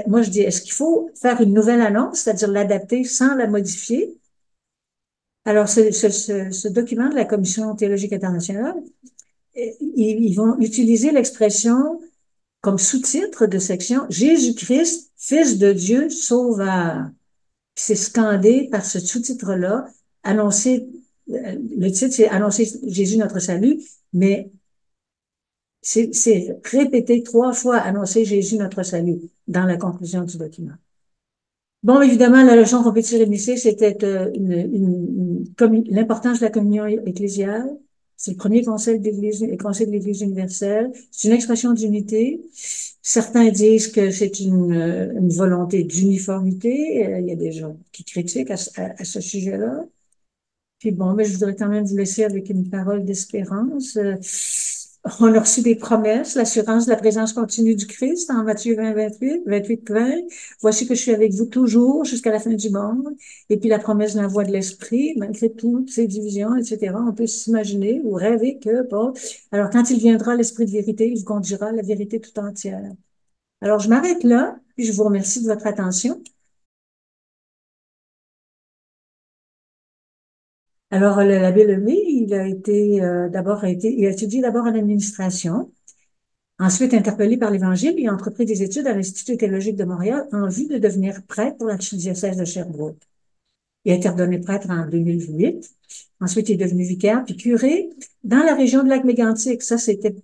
Moi, je dis, est-ce qu'il faut faire une nouvelle annonce, c'est-à-dire l'adapter sans la modifier? Alors, ce document de la Commission théologique internationale, ils vont utiliser l'expression comme sous-titre de section Jésus-Christ, Fils de Dieu, Sauveur. C'est scandé par ce sous-titre-là, annoncer, le titre, c'est Annoncer Jésus notre salut, mais c'est répété 3 fois, Annoncer Jésus notre salut, dans la conclusion du document. Bon, évidemment, la leçon qu'on peut tirer de lycée, c'était l'importance de la communion ecclésiale. C'est le premier conseil conseil de l'Église universelle. C'est une expression d'unité. Certains disent que c'est une volonté d'uniformité. Il y a des gens qui critiquent à ce sujet-là. Puis bon, mais je voudrais quand même vous laisser avec une parole d'espérance. On a reçu des promesses, l'assurance de la présence continue du Christ en Matthieu 20, 28, 20. Voici que je suis avec vous toujours jusqu'à la fin du monde. Et puis la promesse de l'envoi de l'Esprit, malgré toutes ces divisions, etc. On peut s'imaginer ou rêver que, bon, alors quand il viendra l'Esprit de vérité, il vous conduira à la vérité tout entière. Alors je m'arrête là, puis je vous remercie de votre attention. Alors, l'abbé Lemay, il a étudié d'abord en administration, ensuite interpellé par l'Évangile, il a entrepris des études à l'Institut théologique de Montréal en vue de devenir prêtre pour l'archidiocèse de Sherbrooke. Il a été ordonné prêtre en 2008. Ensuite, il est devenu vicaire puis curé dans la région de Lac-Mégantic.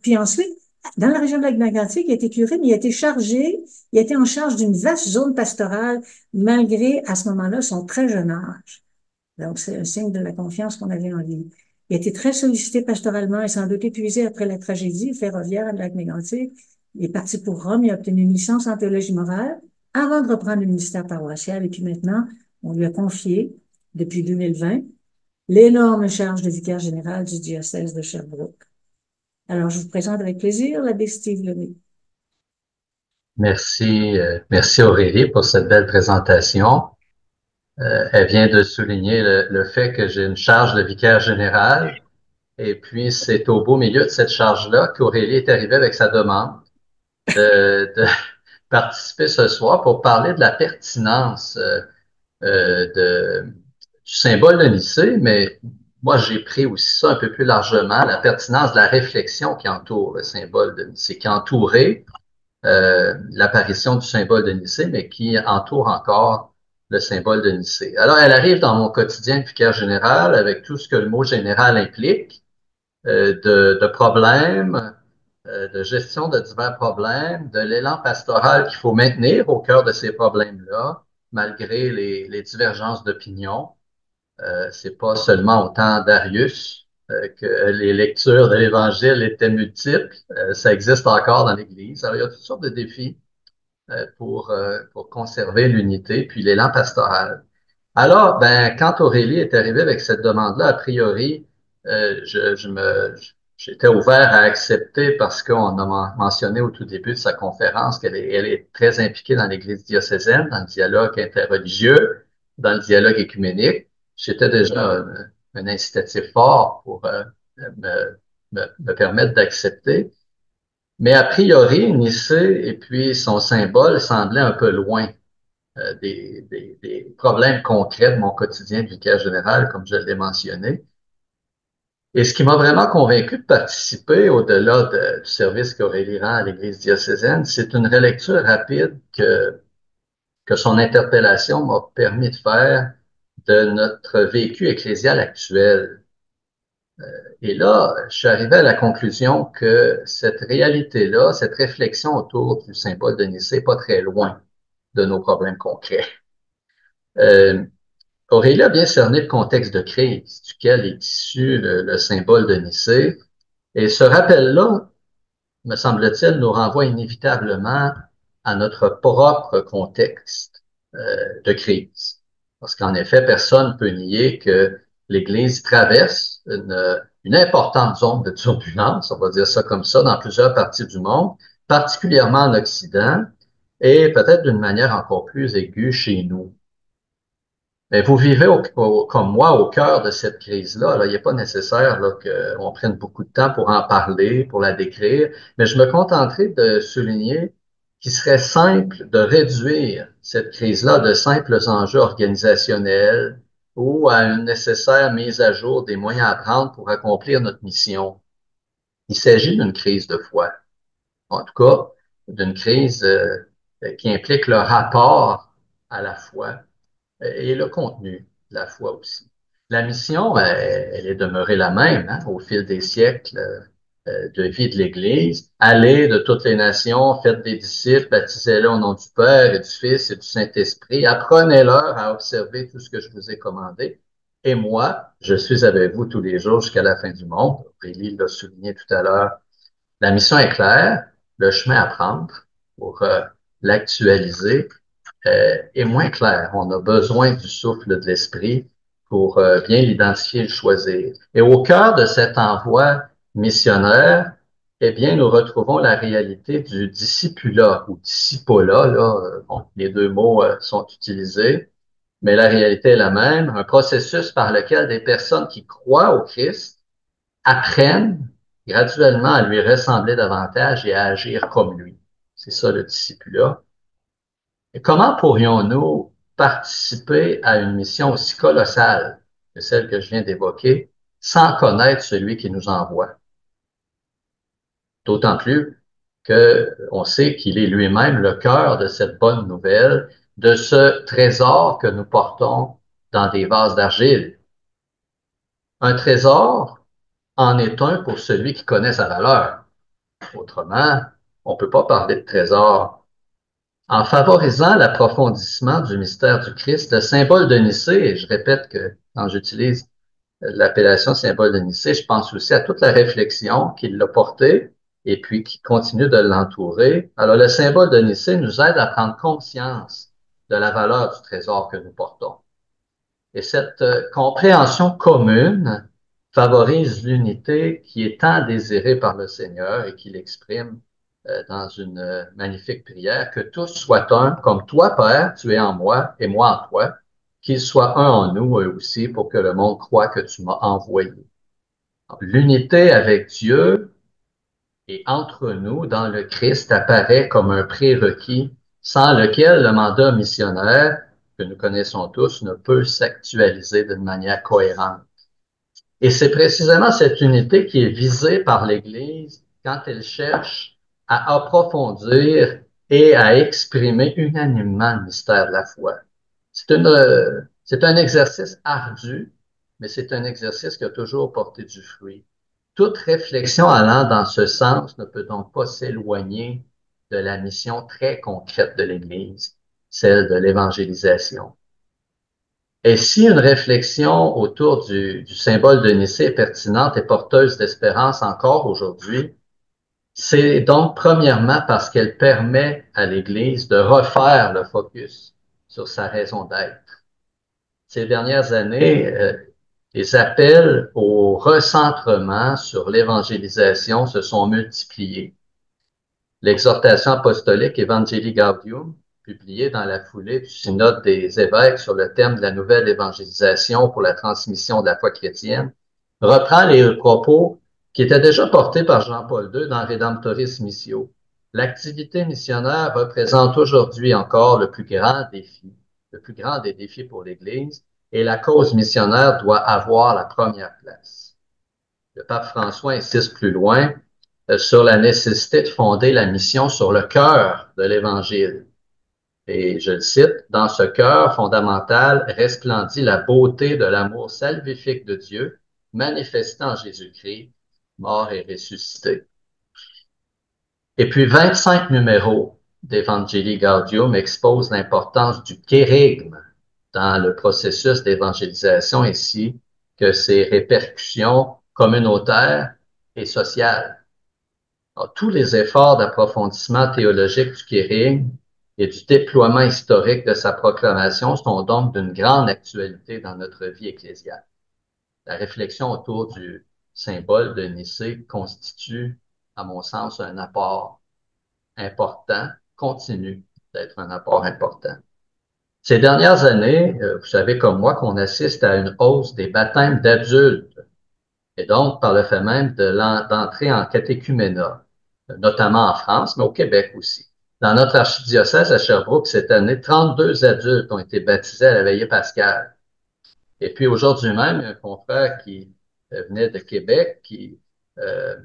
Puis ensuite, dans la région de Lac-Mégantic, il a été curé, mais il a été en charge d'une vaste zone pastorale, malgré, à ce moment-là, son très jeune âge. Donc, c'est un signe de la confiance qu'on avait en lui. Il a été très sollicité pastoralement et sans doute épuisé après la tragédie ferroviaire de Lac-Mégantic. Il est parti pour Rome, il a obtenu une licence en théologie morale avant de reprendre le ministère paroissial. Et puis maintenant, on lui a confié, depuis 2020, l'énorme charge de vicaire général du diocèse de Sherbrooke. Alors, je vous présente avec plaisir l'abbé Steve Lemay. Merci Aurélie pour cette belle présentation. Elle vient de souligner le fait que j'ai une charge de vicaire général. Et puis, c'est au beau milieu de cette charge-là qu'Aurélie est arrivée avec sa demande de participer ce soir pour parler de la pertinence du symbole de Nicée, mais moi, j'ai pris aussi ça un peu plus largement, la pertinence de la réflexion qui entoure le symbole de Nicée, qui entourait l'apparition du symbole de Nicée, mais qui entoure encore le symbole de Nicée. Alors, elle arrive dans mon quotidien de vicaire général avec tout ce que le mot général implique, de problèmes, de gestion de divers problèmes, de l'élan pastoral qu'il faut maintenir au cœur de ces problèmes-là, malgré les divergences d'opinion. C'est pas seulement au temps d'Arius que les lectures de l'Évangile étaient multiples. Ça existe encore dans l'Église. Alors, il y a toutes sortes de défis pour conserver l'unité, puis l'élan pastoral. Alors, ben, quand Aurélie est arrivée avec cette demande-là, a priori, j'étais ouvert à accepter parce qu'on a mentionné au tout début de sa conférence elle est très impliquée dans l'Église diocésaine, dans le dialogue interreligieux, dans le dialogue écuménique. C'était déjà un incitatif fort pour me permettre d'accepter. Mais a priori, Nicée et puis son symbole semblaient un peu loin des problèmes concrets de mon quotidien de vicaire général, comme je l'ai mentionné. Et ce qui m'a vraiment convaincu de participer, au-delà du service qu'Aurélie rend à l'Église diocésaine, c'est une relecture rapide que son interpellation m'a permis de faire de notre vécu ecclésial actuel. Et là, je suis arrivé à la conclusion que cette réalité-là, cette réflexion autour du symbole de Nicée n'est pas très loin de nos problèmes concrets. Euh, Aurélie a bien cerné le contexte de crise duquel est issu le symbole de Nicée. Et ce rappel-là, me semble-t-il, nous renvoie inévitablement à notre propre contexte de crise. Parce qu'en effet, personne ne peut nier que l'Église traverse une importante zone de turbulence, on va dire ça comme ça, dans plusieurs parties du monde, particulièrement en Occident, et peut-être d'une manière encore plus aiguë chez nous. Mais vous vivez comme moi au cœur de cette crise-là. Alors, il n'est pas nécessaire qu'on prenne beaucoup de temps pour en parler, pour la décrire, mais je me contenterai de souligner qu'il serait simple de réduire cette crise-là à de simples enjeux organisationnels ou à une nécessaire mise à jour des moyens à prendre pour accomplir notre mission. Il s'agit d'une crise de foi, en tout cas d'une crise qui implique le rapport à la foi et le contenu de la foi aussi. La mission, elle est demeurée la même hein, au fil des siècles de vie de l'Église. Allez de toutes les nations, faites des disciples, baptisez-les au nom du Père et du Fils et du Saint-Esprit. Apprenez-leur à observer tout ce que je vous ai commandé. Et moi, je suis avec vous tous les jours jusqu'à la fin du monde. Aurélie l'a souligné tout à l'heure. La mission est claire, le chemin à prendre pour l'actualiser est moins clair. On a besoin du souffle de l'esprit pour bien l'identifier et le choisir. Et au cœur de cet envoi missionnaire, eh bien, nous retrouvons la réalité du discipulat ou discipola. Là, bon, les deux mots sont utilisés, mais la réalité est la même. Un processus par lequel des personnes qui croient au Christ apprennent graduellement à lui ressembler davantage et à agir comme lui. C'est ça le discipulat. Et comment pourrions-nous participer à une mission aussi colossale que celle que je viens d'évoquer sans connaître celui qui nous envoie? D'autant plus que on sait qu'il est lui-même le cœur de cette bonne nouvelle, de ce trésor que nous portons dans des vases d'argile. Un trésor en est un pour celui qui connaît sa valeur. Autrement, on ne peut pas parler de trésor. En favorisant l'approfondissement du mystère du Christ, le symbole de Nicée, et je répète que quand j'utilise l'appellation symbole de Nicée, je pense aussi à toute la réflexion qui l'a portée et puis qui continue de l'entourer. Alors, le symbole de Nicée nous aide à prendre conscience de la valeur du trésor que nous portons. Et cette compréhension commune favorise l'unité qui est tant désirée par le Seigneur et qu'il exprime dans une magnifique prière, que tous soient un, comme toi, Père, tu es en moi et moi en toi, qu'ils soient un en nous eux aussi pour que le monde croie que tu m'as envoyé. L'unité avec Dieu et entre nous dans le Christ apparaît comme un prérequis sans lequel le mandat missionnaire que nous connaissons tous ne peut s'actualiser d'une manière cohérente. Et c'est précisément cette unité qui est visée par l'Église quand elle cherche à approfondir et à exprimer unanimement le mystère de la foi. C'est un exercice ardu, mais c'est un exercice qui a toujours porté du fruit. Toute réflexion allant dans ce sens ne peut donc pas s'éloigner de la mission très concrète de l'Église, celle de l'évangélisation. Et si une réflexion autour du symbole de Nicée est pertinente et porteuse d'espérance encore aujourd'hui, c'est donc premièrement parce qu'elle permet à l'Église de refaire le focus sur sa raison d'être. Ces dernières années, les appels au recentrement sur l'évangélisation se sont multipliés. L'exhortation apostolique Evangelii Gaudium, publiée dans la foulée du synode des évêques sur le thème de la nouvelle évangélisation pour la transmission de la foi chrétienne, reprend les propos qui étaient déjà portés par Jean-Paul II dans Redemptoris Missio. L'activité missionnaire représente aujourd'hui encore le plus grand des défis pour l'Église, et la cause missionnaire doit avoir la première place. Le pape François insiste plus loin sur la nécessité de fonder la mission sur le cœur de l'Évangile. Et je le cite, dans ce cœur fondamental resplendit la beauté de l'amour salvifique de Dieu, manifesté en Jésus-Christ, mort et ressuscité. Et puis 25 numéros d'Evangelii Gaudium exposent l'importance du kérygme dans le processus d'évangélisation ainsi que ses répercussions communautaires et sociales. Alors, tous les efforts d'approfondissement théologique du kérygme et du déploiement historique de sa proclamation sont donc d'une grande actualité dans notre vie ecclésiale. La réflexion autour du symbole de Nicée constitue, à mon sens, un apport important, continue d'être un apport important. Ces dernières années, vous savez comme moi qu'on assiste à une hausse des baptêmes d'adultes et donc par le fait même d'entrer en catéchuménat, notamment en France, mais au Québec aussi. Dans notre archidiocèse à Sherbrooke, cette année, 32 adultes ont été baptisés à la veillée pascale. Et puis aujourd'hui même, il y a un confrère qui venait de Québec qui euh,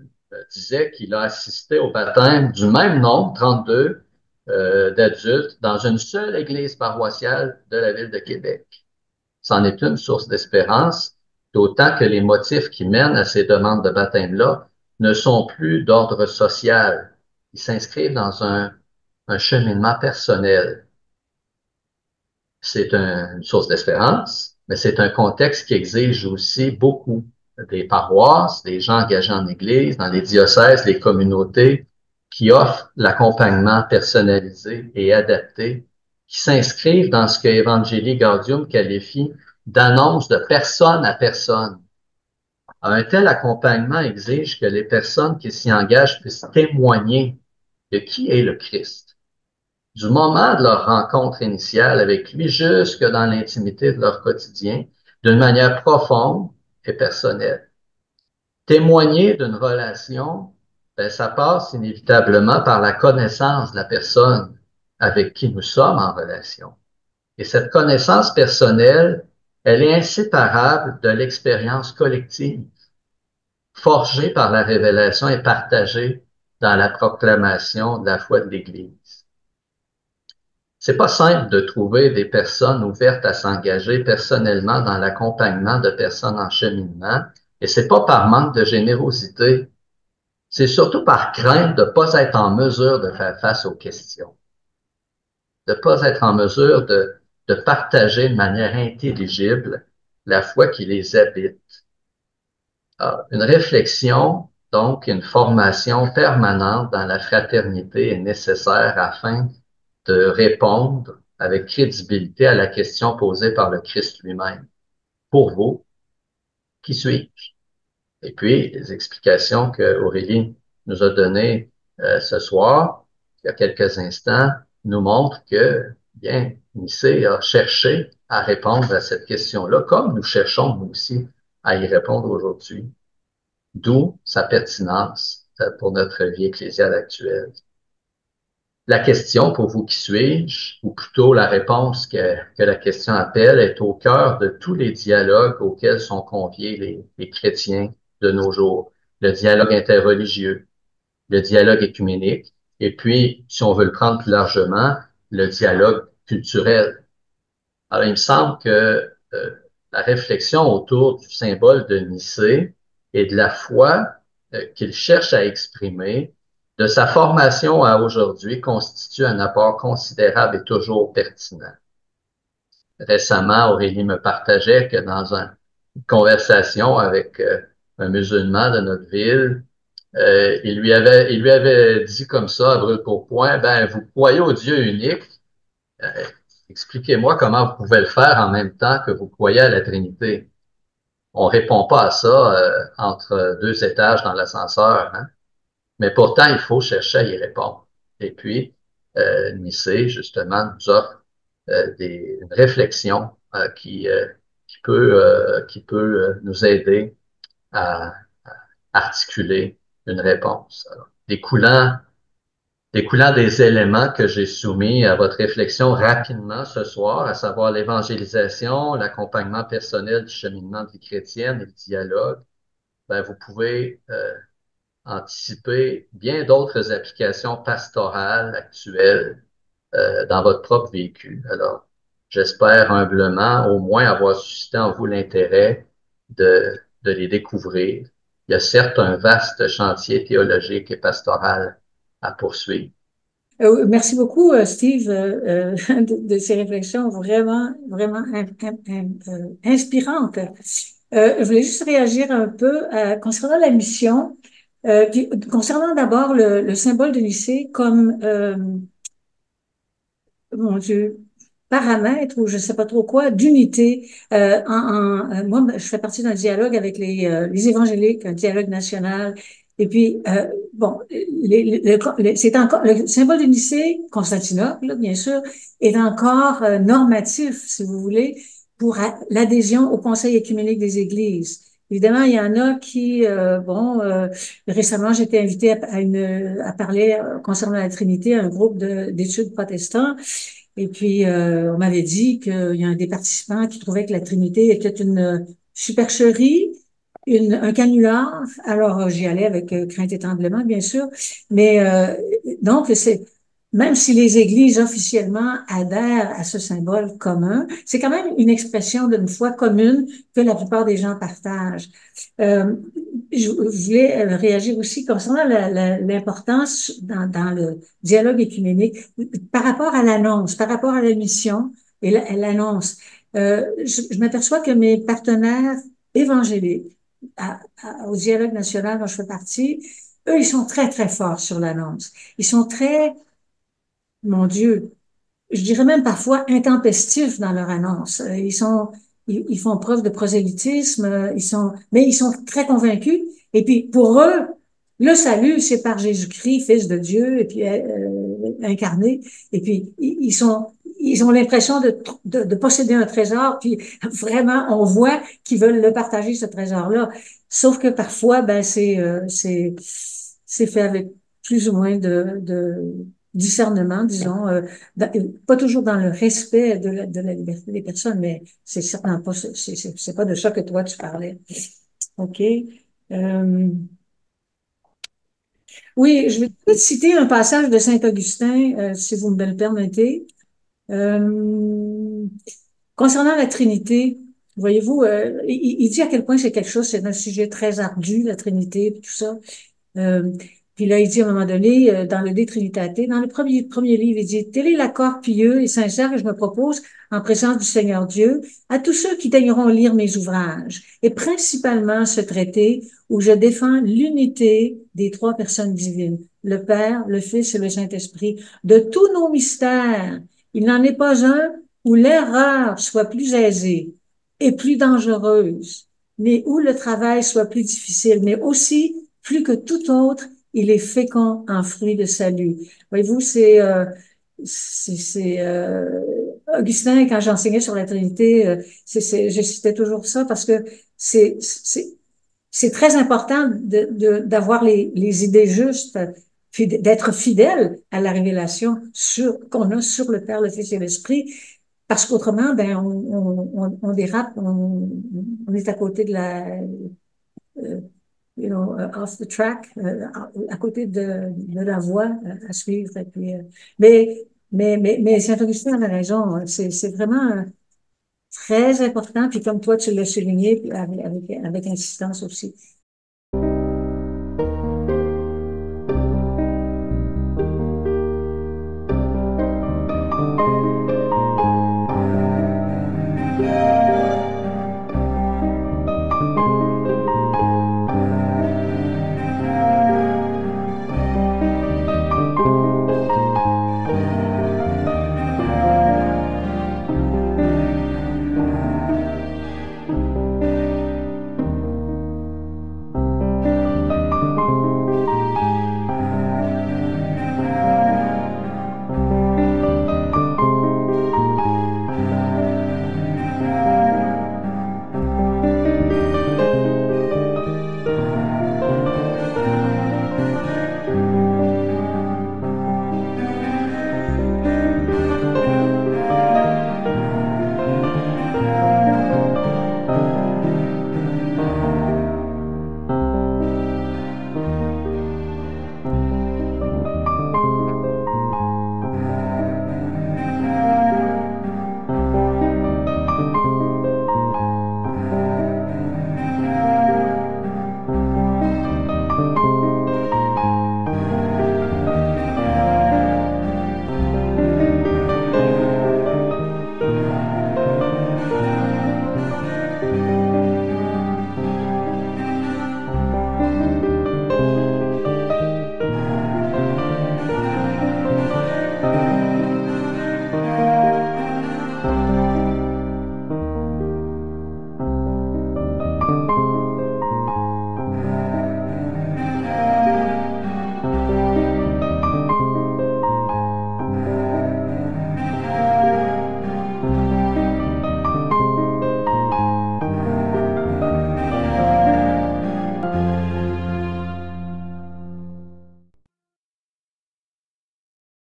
disait qu'il a assisté au baptême du même nombre, 32, d'adultes, dans une seule église paroissiale de la ville de Québec. C'en est une source d'espérance, d'autant que les motifs qui mènent à ces demandes de baptême-là ne sont plus d'ordre social. Ils s'inscrivent dans un cheminement personnel. C'est une source d'espérance, mais c'est un contexte qui exige aussi beaucoup des paroisses, des gens engagés en Église, dans les diocèses, les communautés, qui offrent l'accompagnement personnalisé et adapté, qui s'inscrivent dans ce que Evangelii Gaudium qualifie d'annonce de personne à personne. Un tel accompagnement exige que les personnes qui s'y engagent puissent témoigner de qui est le Christ du moment de leur rencontre initiale avec lui jusque dans l'intimité de leur quotidien, d'une manière profonde et personnelle. Témoigner d'une relation, ben, ça passe inévitablement par la connaissance de la personne avec qui nous sommes en relation. Et cette connaissance personnelle, elle est inséparable de l'expérience collective, forgée par la révélation et partagée dans la proclamation de la foi de l'Église. C'est pas simple de trouver des personnes ouvertes à s'engager personnellement dans l'accompagnement de personnes en cheminement, et c'est pas par manque de générosité, c'est surtout par crainte de pas être en mesure de faire face aux questions, de pas être en mesure de partager de manière intelligible la foi qui les habite. Alors, une réflexion, donc une formation permanente dans la fraternité est nécessaire afin de répondre avec crédibilité à la question posée par le Christ lui-même. Pour vous, qui suis-je? Et puis, les explications que Aurélie nous a données ce soir, il y a quelques instants, nous montrent que, bien, Nicée a cherché à répondre à cette question-là, comme nous cherchons, nous aussi, à y répondre aujourd'hui. D'où sa pertinence pour notre vie ecclésiale actuelle. La question, pour vous qui suis-je, ou plutôt la réponse que la question appelle, est au cœur de tous les dialogues auxquels sont conviés les chrétiens de nos jours. Le dialogue interreligieux, le dialogue écuménique, et puis, si on veut le prendre plus largement, le dialogue culturel. Alors, il me semble que la réflexion autour du symbole de Nicée et de la foi qu'il cherche à exprimer, de sa formation à aujourd'hui, constitue un apport considérable et toujours pertinent. Récemment, Aurélie me partageait que dans une conversation avec un musulman de notre ville, il lui avait dit comme ça, à brûle-pourpoint, ben, vous croyez au Dieu unique, euh, expliquez-moi comment vous pouvez le faire en même temps que vous croyez à la Trinité. On répond pas à ça entre deux étages dans l'ascenseur, hein? Mais pourtant, il faut chercher à y répondre. Et puis, Nicée, justement, nous offre une réflexion qui peut nous aider à articuler une réponse. Alors, découlant des éléments que j'ai soumis à votre réflexion rapidement ce soir, à savoir l'évangélisation, l'accompagnement personnel du cheminement de vie chrétienne et le dialogue, ben, vous pouvez anticiper bien d'autres applications pastorales actuelles dans votre propre vécu. Alors, j'espère humblement au moins avoir suscité en vous l'intérêt de les découvrir. Il y a certes un vaste chantier théologique et pastoral à poursuivre. Merci beaucoup, Steve, de ces réflexions vraiment inspirantes. Je voulais juste réagir un peu concernant la mission, puis concernant d'abord le symbole de Nicée comme mon Dieu, paramètre ou je sais pas trop quoi, d'unité. Moi, ben, je fais partie d'un dialogue avec les évangéliques, un dialogue national. Et puis, bon, c'est encore, le symbole de Nicée, Constantinople, là, bien sûr, est encore normatif, si vous voulez, pour l'adhésion au Conseil écuménique des Églises. Évidemment, il y en a qui, récemment, j'ai été invitée à parler concernant la Trinité à un groupe d'études protestants. Et puis, on m'avait dit qu'il y a un des participants qui trouvait que la Trinité était une supercherie, un canular. Alors, j'y allais avec crainte et tremblement, bien sûr. Mais donc, même si les églises officiellement adhèrent à ce symbole commun, c'est quand même une expression d'une foi commune que la plupart des gens partagent. Euh, je voulais réagir aussi concernant l'importance dans le dialogue écuménique par rapport à l'annonce, par rapport à la mission et l'annonce. Je m'aperçois que mes partenaires évangéliques au dialogue national dont je fais partie, eux, ils sont très forts sur l'annonce. Ils sont très, mon Dieu, je dirais même parfois intempestifs dans leur annonce. Ils font preuve de prosélytisme, mais ils sont très convaincus. Et puis, pour eux, le salut, c'est par Jésus-Christ, Fils de Dieu, et puis incarné. Et puis, ils ont l'impression de posséder un trésor, puis vraiment, on voit qu'ils veulent le partager, ce trésor-là. Sauf que parfois, ben, c'est fait avec plus ou moins de discernement, disons, pas toujours dans le respect de la liberté des personnes, mais c'est certainement pas, c'est pas de ça que toi tu parlais. OK. Oui, je vais peut-être citer un passage de Saint-Augustin, si vous me le permettez. Euh, Concernant la Trinité, voyez-vous, il dit à quel point c'est quelque chose, c'est un sujet très ardu, la Trinité, tout ça. Euh, Puis là, il dit à un moment donné, dans le De Trinitate, dans le premier livre, il dit, tel est l'accord pieux et sincère que je me propose en présence du Seigneur Dieu à tous ceux qui daigneront lire mes ouvrages, et principalement ce traité où je défends l'unité des trois personnes divines, le Père, le Fils et le Saint-Esprit, de tous nos mystères. Il n'en est pas un où l'erreur soit plus aisée et plus dangereuse, mais où le travail soit plus difficile, mais aussi plus que tout autre, il est fécond en fruits de salut. Voyez-vous, Augustin, quand j'enseignais sur la Trinité, je citais toujours ça parce que c'est, c'est, c'est très important d'avoir les idées justes, d'être fidèle à la révélation qu'on a sur le Père, le Fils et l'Esprit, parce qu'autrement, ben, on dérape, on est à côté de euh, off the track, à côté de la voie à suivre. Et puis, mais Saint-Augustin avait raison. C'est vraiment Très important, puis comme toi, tu l'as souligné, puis avec insistance aussi.